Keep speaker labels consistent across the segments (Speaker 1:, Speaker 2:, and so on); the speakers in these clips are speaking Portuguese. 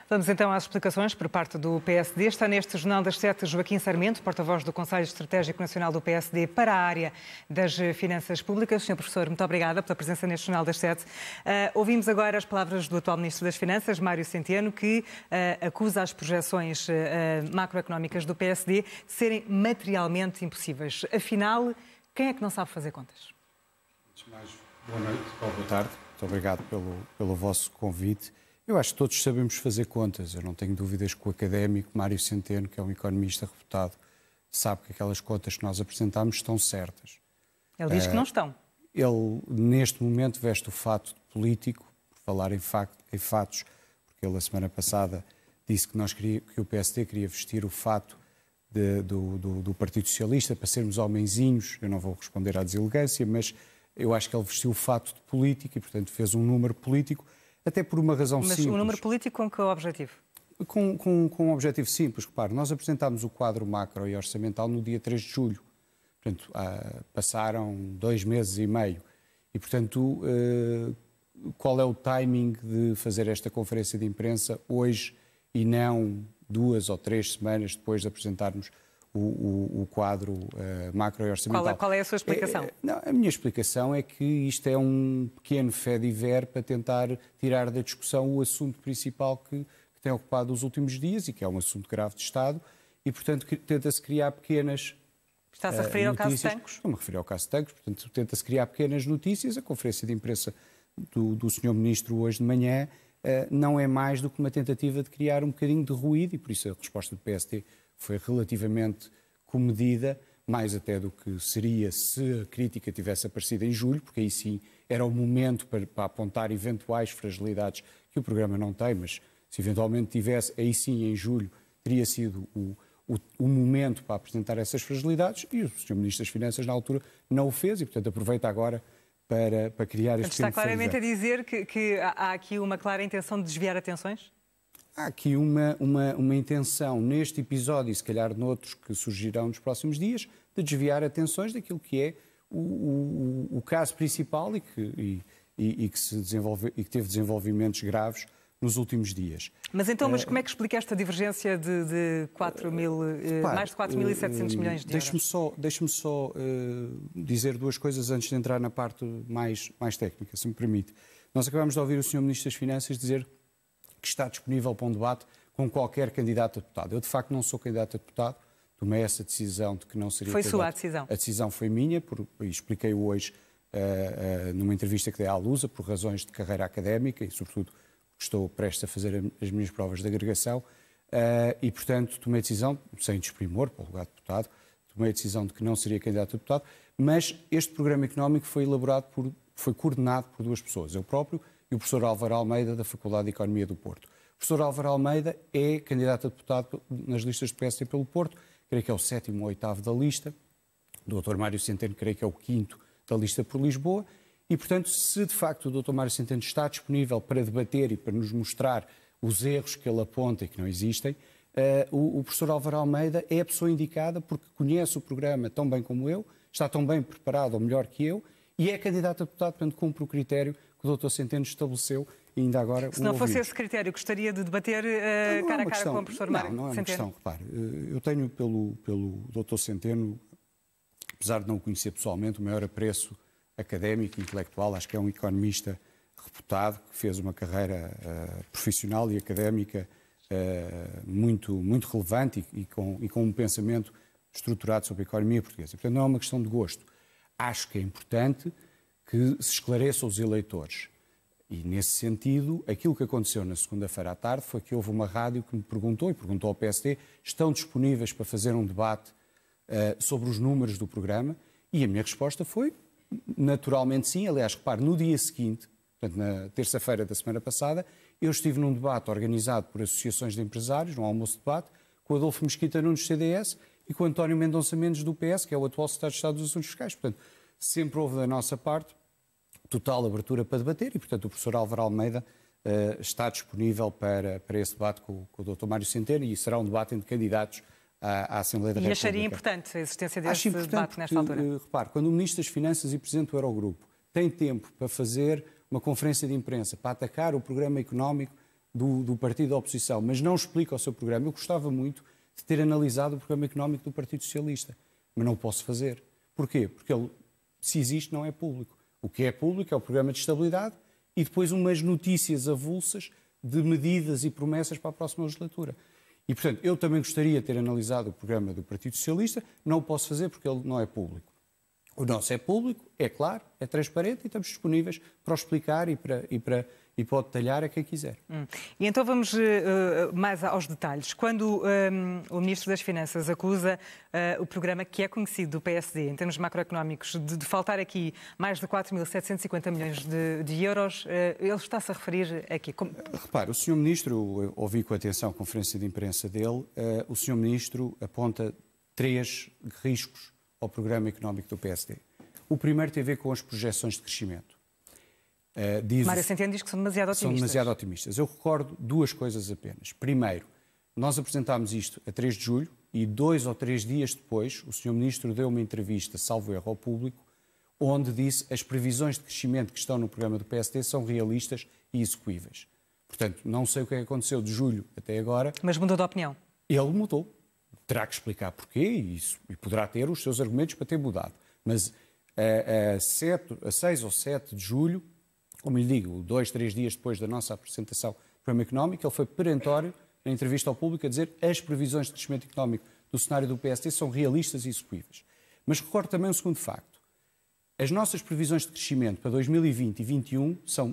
Speaker 1: Vamos então às explicações por parte do PSD. Está neste Jornal das 7 Joaquim Sarmento, porta-voz do Conselho Estratégico Nacional do PSD para a área das finanças públicas. Sr. Professor, muito obrigada pela presença neste Jornal das 7. Ouvimos agora as palavras do atual Ministro das Finanças, Mário Centeno, que acusa as projeções macroeconómicas do PSD de serem materialmente impossíveis. Afinal, quem é que não sabe fazer contas?
Speaker 2: Antes de mais, boa noite ou boa tarde. Muito obrigado pelo vosso convite. Eu acho que todos sabemos fazer contas. Eu não tenho dúvidas que o académico Mário Centeno, que é um economista reputado, sabe que aquelas contas que nós apresentamos estão certas.
Speaker 1: Ele diz que não estão.
Speaker 2: Ele, neste momento, veste o fato de político, por falar em fatos, porque ele, a semana passada, disse que o PSD queria vestir o fato do Partido Socialista para sermos homenzinhos. Eu não vou responder à deselegância, mas eu acho que ele vestiu o fato de político e, portanto, fez um número político, até por uma razão simples.
Speaker 1: Mas um número político com que objetivo?
Speaker 2: Com um objetivo simples. Repare, nós apresentámos o quadro macro e orçamental no dia 3 de julho. Portanto, passaram 2 meses e meio. E, portanto, qual é o timing de fazer esta conferência de imprensa hoje e não 2 ou 3 semanas depois de apresentarmos o quadro macro e orçamental?
Speaker 1: Qual é a sua explicação?
Speaker 2: Não, a minha explicação é que isto é um pequeno fait divers para tentar tirar da discussão o assunto principal que tem ocupado os últimos dias e que é um assunto grave de Estado e, portanto, tenta-se criar pequenas
Speaker 1: Está-se a referir ao caso Tancos?
Speaker 2: Estou-me a referir ao caso Tancos, portanto, tenta-se criar pequenas notícias. A conferência de imprensa do Sr. Ministro hoje de manhã não é mais do que uma tentativa de criar um bocadinho de ruído e, por isso, a resposta do PSD foi relativamente comedida, mais até do que seria se a crítica tivesse aparecido em julho, porque aí sim era o momento para apontar eventuais fragilidades que o programa não tem, mas se eventualmente tivesse, aí sim em julho teria sido o momento para apresentar essas fragilidades e o Sr. Ministro das Finanças na altura não o fez e, portanto, aproveita agora para criar este
Speaker 1: Está claramente a dizer que há aqui uma clara intenção de desviar atenções?
Speaker 2: Há aqui uma intenção neste episódio e se calhar noutros que surgirão nos próximos dias de desviar atenções daquilo que é o caso principal e que teve desenvolvimentos graves nos últimos dias.
Speaker 1: Mas então, como é que explica esta divergência de mais de 4.700 milhões de euros?
Speaker 2: Deixe-me só dizer 2 coisas antes de entrar na parte mais técnica, se me permite. Nós acabamos de ouvir o Sr. Ministro das Finanças dizer que está disponível para um debate com qualquer candidato a deputado. Eu, de facto, não sou candidato a deputado, tomei essa decisão de que não seria
Speaker 1: candidato. Foi sua a decisão?
Speaker 2: A decisão foi minha, e expliquei-o hoje numa entrevista que dei à Lusa, por razões de carreira académica e, sobretudo, estou prestes a fazer as minhas provas de agregação e, portanto, tomei a decisão, sem desprimor para o lugar de deputado, tomei a decisão de que não seria candidato a deputado, mas este programa económico foi coordenado por 2 pessoas, eu próprio e o professor Álvaro Almeida, da Faculdade de Economia do Porto. O professor Álvaro Almeida é candidato a deputado nas listas do PSD pelo Porto, creio que é o 7º ou 8º da lista, o Dr. Mário Centeno creio que é o 5º da lista por Lisboa, e, portanto, se de facto o Dr. Mário Centeno está disponível para debater e para nos mostrar os erros que ele aponta e que não existem, o professor Álvaro Almeida é a pessoa indicada porque conhece o programa tão bem como eu, está tão bem preparado ou melhor que eu, e é candidato a deputado, portanto, cumpre o critério que o Dr. Centeno estabeleceu e ainda agora
Speaker 1: Se não fosse esse critério, gostaria de debater cara a cara com o professor Mário Centeno?
Speaker 2: Não é uma questão, repare. Eu tenho pelo Dr. Centeno, apesar de não o conhecer pessoalmente, o maior apreço académico, intelectual, acho que é um economista reputado, que fez uma carreira profissional e académica muito relevante e com um pensamento estruturado sobre a economia portuguesa. Portanto, não é uma questão de gosto. Acho que é importante que se esclareça aos eleitores. E, nesse sentido, aquilo que aconteceu na segunda-feira à tarde foi que houve uma rádio que me perguntou, e perguntou ao PSD, estão disponíveis para fazer um debate sobre os números do programa? E a minha resposta foi, naturalmente sim. Aliás, repare, no dia seguinte, portanto, na terça-feira da semana passada, eu estive num debate organizado por associações de empresários, num almoço-debate, com o Adolfo Mesquita Nunes, do CDS, e com o António Mendonça Mendes, do PS, que é o atual secretário de Estado dos Assuntos Fiscais. Portanto, sempre houve da nossa parte total abertura para debater e, portanto, o professor Álvaro Almeida está disponível para esse debate com o Dr. Mário Centeno e será um debate entre candidatos à Assembleia da República.
Speaker 1: E acharia importante a existência desse debate nesta altura?
Speaker 2: Repare, quando o Ministro das Finanças e Presidente do Eurogrupo têm tempo para fazer uma conferência de imprensa, para atacar o programa económico do partido da oposição, mas não explica o seu programa. Eu gostava muito de ter analisado o programa económico do Partido Socialista, mas não o posso fazer. Porquê? Porque ele, se existe, não é público. O que é público é o programa de estabilidade e depois umas notícias avulsas de medidas e promessas para a próxima legislatura. E, portanto, eu também gostaria de ter analisado o programa do Partido Socialista, não o posso fazer porque ele não é público. O nosso é público, é claro, é transparente e estamos disponíveis para o explicar e para o detalhar a quem quiser.
Speaker 1: E então vamos mais aos detalhes. Quando o Ministro das Finanças acusa o programa que é conhecido do PSD, em termos macroeconómicos, de faltar aqui mais de 4.750 milhões de euros, ele está-se a referir aqui?
Speaker 2: Repare, o Sr. Ministro, eu ouvi com atenção a conferência de imprensa dele, o Sr. Ministro aponta 3 riscos ao programa económico do PSD. O primeiro tem a ver com as projeções de crescimento.
Speaker 1: Mário Centeno diz que são demasiado otimistas.
Speaker 2: São demasiado otimistas. Eu recordo 2 coisas apenas. Primeiro, nós apresentámos isto a 3 de julho e 2 ou 3 dias depois o Sr. Ministro deu uma entrevista, salvo erro, ao público, onde disse que as previsões de crescimento que estão no programa do PSD são realistas e execuíveis. Portanto, não sei o que é que aconteceu de julho até agora.
Speaker 1: Mas mudou de opinião?
Speaker 2: Ele mudou. Terá que explicar porquê e poderá ter os seus argumentos para ter mudado. Mas a 6 ou 7 de julho, como lhe digo, 2, 3 dias depois da nossa apresentação do programa económico, ele foi perentório na entrevista ao público a dizer que as previsões de crescimento económico do cenário do PSD são realistas e execuíveis. Mas recordo também um segundo facto. As nossas previsões de crescimento para 2020 e 2021 são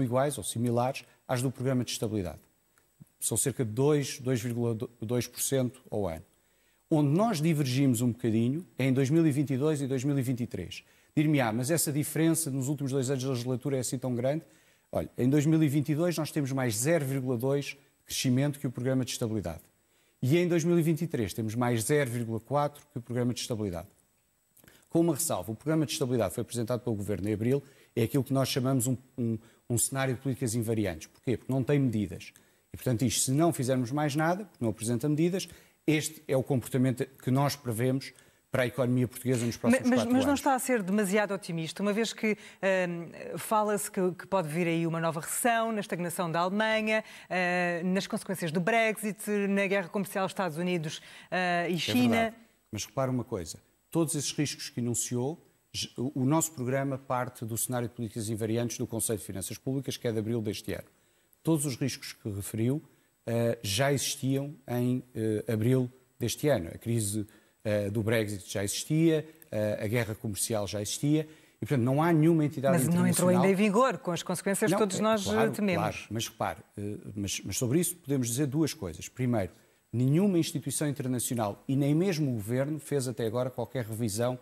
Speaker 2: iguais ou similares às do programa de estabilidade. São cerca de 2,2% ao ano. Onde nós divergimos um bocadinho é em 2022 e 2023. Dir-me-á, mas essa diferença nos últimos 2 anos da legislatura é assim tão grande? Olha, em 2022 nós temos mais 0,2% crescimento que o programa de estabilidade. E em 2023 temos mais 0,4% que o programa de estabilidade. Com uma ressalva, o programa de estabilidade foi apresentado pelo Governo em abril, é aquilo que nós chamamos um cenário de políticas invariantes. Porquê? Porque não tem medidas. E, portanto, isto, se não fizermos mais nada, porque não apresenta medidas, este é o comportamento que nós prevemos para a economia portuguesa nos próximos 4 anos.
Speaker 1: Mas não está a ser demasiado otimista, uma vez que fala-se que pode vir aí uma nova recessão, na estagnação da Alemanha, nas consequências do Brexit, na guerra comercial Estados Unidos e China.
Speaker 2: É verdade. Mas repara uma coisa, todos esses riscos que enunciou, o nosso programa parte do cenário de políticas invariantes do Conselho de Finanças Públicas, que é de abril deste ano. Todos os riscos que referiu já existiam em abril deste ano. A crise do Brexit já existia, a guerra comercial já existia, e, portanto, não há nenhuma entidade internacional...
Speaker 1: Mas não entrou ainda em vigor, com as consequências que todos nós tememos.
Speaker 2: Claro, mas repare, mas sobre isso podemos dizer 2 coisas. Primeiro, nenhuma instituição internacional e nem mesmo o Governo fez até agora qualquer revisão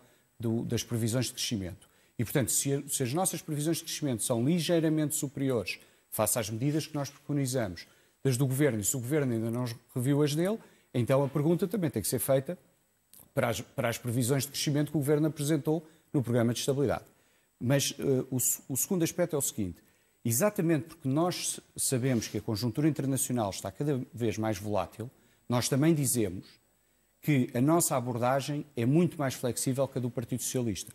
Speaker 2: das previsões de crescimento. E, portanto, se as nossas previsões de crescimento são ligeiramente superiores face às medidas que nós preconizamos desde o Governo, e se o Governo ainda não reviu as dele, então a pergunta também tem que ser feita para as previsões de crescimento que o Governo apresentou no Programa de Estabilidade. Mas o segundo aspecto é o seguinte, exatamente porque nós sabemos que a conjuntura internacional está cada vez mais volátil, nós também dizemos que a nossa abordagem é muito mais flexível que a do Partido Socialista.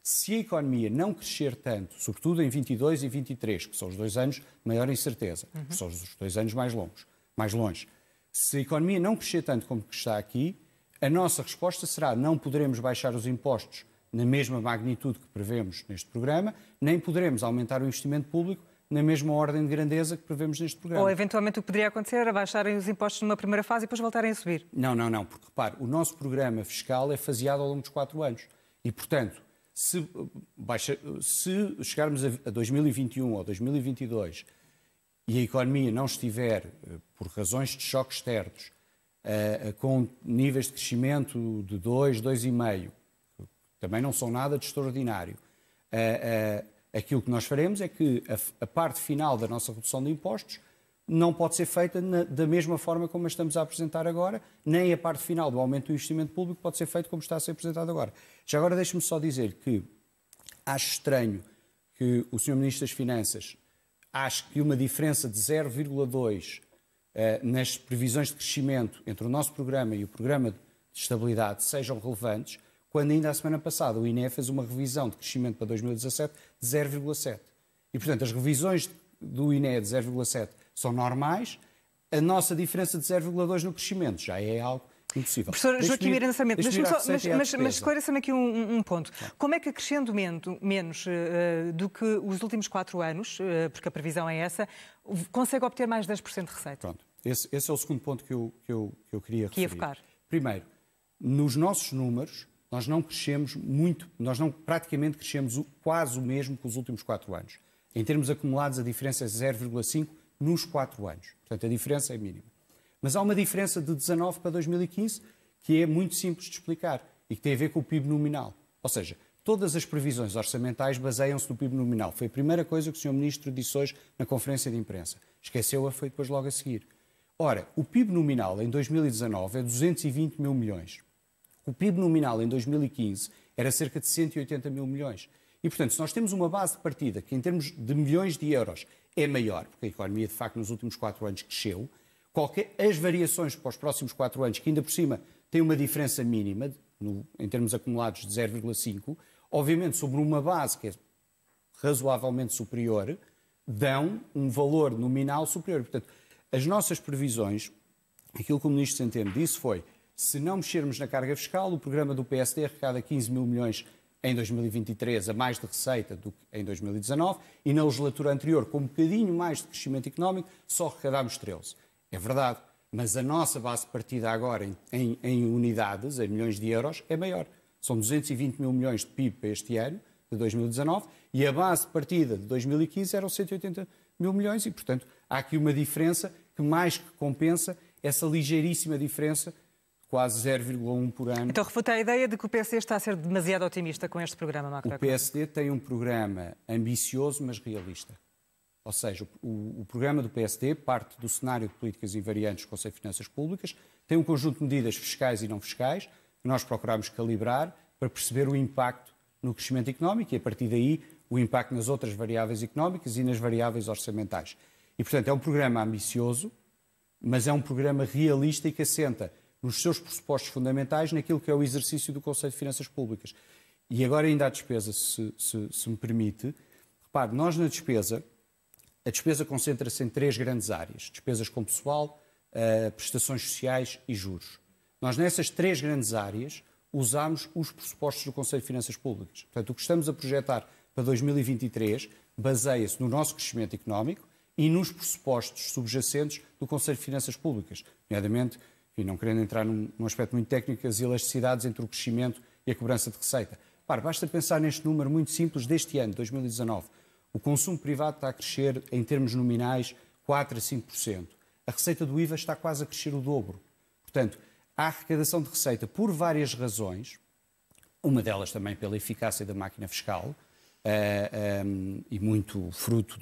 Speaker 2: Se a economia não crescer tanto, sobretudo em 22 e 23, que são os 2 anos de maior incerteza, que são os 2 anos mais longe, se a economia não crescer tanto como está aqui, a nossa resposta será não poderemos baixar os impostos na mesma magnitude que prevemos neste programa, nem poderemos aumentar o investimento público na mesma ordem de grandeza que prevemos neste programa.
Speaker 1: Ou, eventualmente, o que poderia acontecer era baixarem os impostos numa primeira fase e depois voltarem a subir.
Speaker 2: Não, porque, repare, o nosso programa fiscal é faseado ao longo dos 4 anos. E, portanto, se chegarmos a 2021 ou 2022 e a economia não estiver, por razões de choques externos, com níveis de crescimento de 2, 2,5, também não são nada de extraordinário, aquilo que nós faremos é que a parte final da nossa redução de impostos não pode ser feita da mesma forma como a estamos a apresentar agora, nem a parte final do aumento do investimento público pode ser feito como está a ser apresentado agora. Já agora deixe-me só dizer que acho estranho que o Sr. Ministro das Finanças ache que uma diferença de 0,2 nas previsões de crescimento entre o nosso programa e o programa de estabilidade sejam relevantes, quando ainda a semana passada o INE fez uma revisão de crescimento para 2017 de 0,7. E, portanto, as revisões do INE de 0,7 são normais. A nossa diferença de 0,2 no crescimento já é algo impossível.
Speaker 1: Professor Joaquim Miranda Sarmento, mas esclareça-me aqui um ponto. Como é que crescendo menos do que os últimos 4 anos, porque a previsão é essa, consegue obter mais 10% de receita?
Speaker 2: Pronto, esse é o segundo ponto que eu queria referir.
Speaker 1: Que ia focar.
Speaker 2: Primeiro, nos nossos números, nós não crescemos muito, praticamente crescemos quase o mesmo que os últimos 4 anos. Em termos acumulados, a diferença é 0,5 nos 4 anos. Portanto, a diferença é mínima. Mas há uma diferença de 19 para 2015 que é muito simples de explicar e que tem a ver com o PIB nominal. Ou seja, todas as previsões orçamentais baseiam-se no PIB nominal. Foi a primeira coisa que o Sr. Ministro disse hoje na conferência de imprensa. Esqueceu-a, foi depois logo a seguir. Ora, o PIB nominal em 2019 é 220 mil milhões. O PIB nominal em 2015 era cerca de 180 mil milhões. E, portanto, se nós temos uma base de partida que, em termos de milhões de euros, é maior, porque a economia, de facto, nos últimos 4 anos cresceu, as variações para os próximos 4 anos, que ainda por cima têm uma diferença mínima, em termos acumulados de 0,5, obviamente sobre uma base que é razoavelmente superior, dão um valor nominal superior. Portanto, as nossas previsões, aquilo que o Ministro Centeno disse foi, se não mexermos na carga fiscal, o programa do PSD arrecada 15 mil milhões em 2023 a mais de receita do que em 2019 e na legislatura anterior, com um bocadinho mais de crescimento económico, só arrecadámos 13. É verdade, mas a nossa base de partida agora em unidades, em milhões de euros, é maior. São 220 mil milhões de PIB para este ano, de 2019, e a base de partida de 2015 eram 180 mil milhões e, portanto, há aqui uma diferença que mais que compensa essa ligeiríssima diferença, quase 0,1 por ano.
Speaker 1: Então refuta a ideia de que o PSD está a ser demasiado otimista com este programa macroeconómico.
Speaker 2: O PSD tem um programa ambicioso, mas realista. Ou seja, o programa do PSD parte do cenário de políticas invariantes do Conselho de Finanças Públicas, tem um conjunto de medidas fiscais e não fiscais, que nós procuramos calibrar para perceber o impacto no crescimento económico e, a partir daí, o impacto nas outras variáveis económicas e nas variáveis orçamentais. E, portanto, é um programa ambicioso, mas é um programa realista e que assenta nos seus pressupostos fundamentais naquilo que é o exercício do Conselho de Finanças Públicas. E agora ainda há despesa, se me permite. Repare, nós na despesa, a despesa concentra-se em 3 grandes áreas. Despesas com pessoal, prestações sociais e juros. Nós nessas 3 grandes áreas usamos os pressupostos do Conselho de Finanças Públicas. Portanto, o que estamos a projetar para 2023 baseia-se no nosso crescimento económico e nos pressupostos subjacentes do Conselho de Finanças Públicas, nomeadamente, e não querendo entrar num aspecto muito técnico, as elasticidades entre o crescimento e a cobrança de receita. Basta pensar neste número muito simples deste ano, 2019. O consumo privado está a crescer, em termos nominais, 4% a 5%. A receita do IVA está quase a crescer o dobro. Portanto, a arrecadação de receita, por várias razões, uma delas também pela eficácia da máquina fiscal, e muito fruto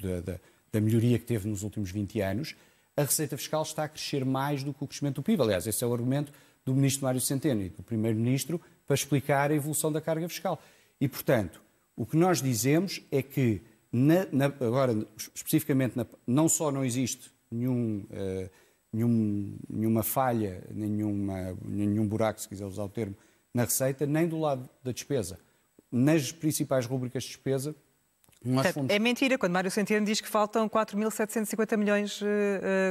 Speaker 2: da melhoria que teve nos últimos 20 anos, a receita fiscal está a crescer mais do que o crescimento do PIB. Aliás, esse é o argumento do Ministro Mário Centeno e do Primeiro-Ministro para explicar a evolução da carga fiscal. E, portanto, o que nós dizemos é que, agora, especificamente, não só não existe nenhuma falha, nenhum buraco, se quiser usar o termo, na receita, nem do lado da despesa. Nas principais rubricas de despesa,
Speaker 1: É mentira, quando Mário Centeno diz que faltam 4.750 milhões,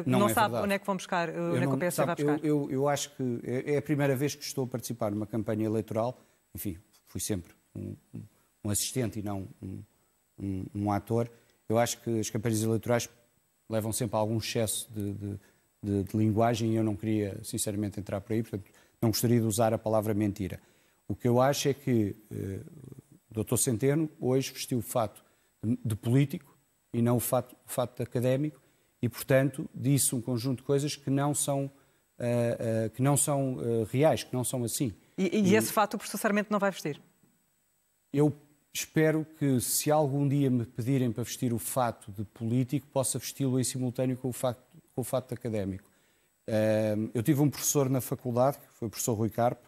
Speaker 1: não sabe onde é que vão buscar, onde é que o PSD vai buscar.
Speaker 2: Eu acho que é a primeira vez que estou a participar numa campanha eleitoral, enfim, fui sempre um assistente e não um ator. Eu acho que as campanhas eleitorais levam sempre a algum excesso de linguagem e eu não queria, sinceramente, entrar por aí, portanto, não gostaria de usar a palavra mentira. O que eu acho é que o Dr. Centeno hoje vestiu o fato de político e não o fato de académico e, portanto, disse um conjunto de coisas que não são reais, que não são assim.
Speaker 1: E esse fato o professor Sarmento não vai vestir?
Speaker 2: Eu espero que, se algum dia me pedirem para vestir o fato de político, possa vesti-lo em simultâneo com o fato de académico. Eu tive um professor na faculdade, que foi o professor Rui Carpe,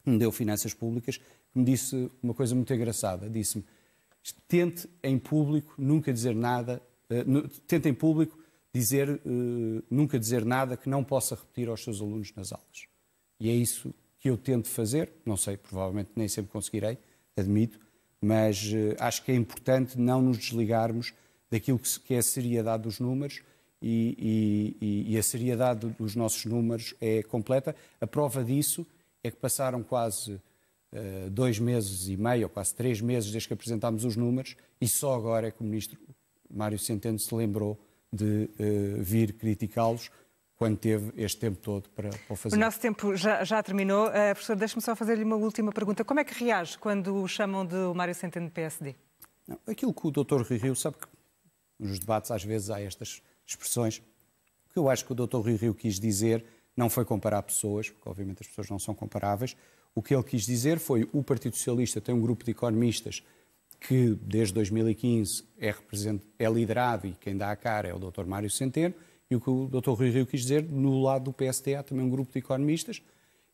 Speaker 2: que me deu Finanças Públicas, que me disse uma coisa muito engraçada. Disse-me, tente em público nunca dizer nada, tente em público nunca dizer nada que não possa repetir aos seus alunos nas aulas. E é isso que eu tento fazer, não sei, provavelmente nem sempre conseguirei, admito, mas acho que é importante não nos desligarmos daquilo que é a seriedade dos números e a seriedade dos nossos números é completa. A prova disso é que passaram quase 2 meses e meio, ou quase 3 meses desde que apresentámos os números, e só agora é que o Ministro Mário Centeno se lembrou de vir criticá-los, quando teve este tempo todo para o fazer.
Speaker 1: O nosso tempo já terminou. Professor, deixe-me só fazer-lhe uma última pergunta. Como é que reage quando o chamam de Mário Centeno do PSD?
Speaker 2: Não, aquilo que o Dr. Rui Rio, sabe que nos debates às vezes há estas expressões, o que eu acho que o Dr. Rui Rio quis dizer não foi comparar pessoas, porque obviamente as pessoas não são comparáveis. O que ele quis dizer foi: o Partido Socialista tem um grupo de economistas que desde 2015 é liderado, e quem dá a cara é o Dr. Mário Centeno. E o que o Dr. Rui Rio quis dizer, no lado do PSD há também um grupo de economistas,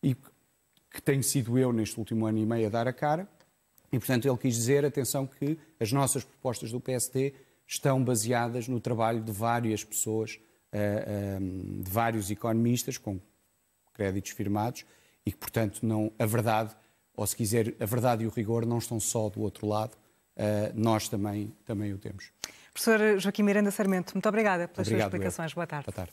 Speaker 2: e que tenho sido eu neste último ano e meio a dar a cara, e portanto ele quis dizer, atenção, que as nossas propostas do PSD estão baseadas no trabalho de várias pessoas, de vários economistas com créditos firmados, e que portanto a verdade, ou se quiser, a verdade e o rigor não estão só do outro lado, nós também o temos.
Speaker 1: Professor Joaquim Miranda Sarmento, muito obrigada pelas suas
Speaker 2: Obrigado,
Speaker 1: explicações. Boa tarde.
Speaker 2: Boa tarde.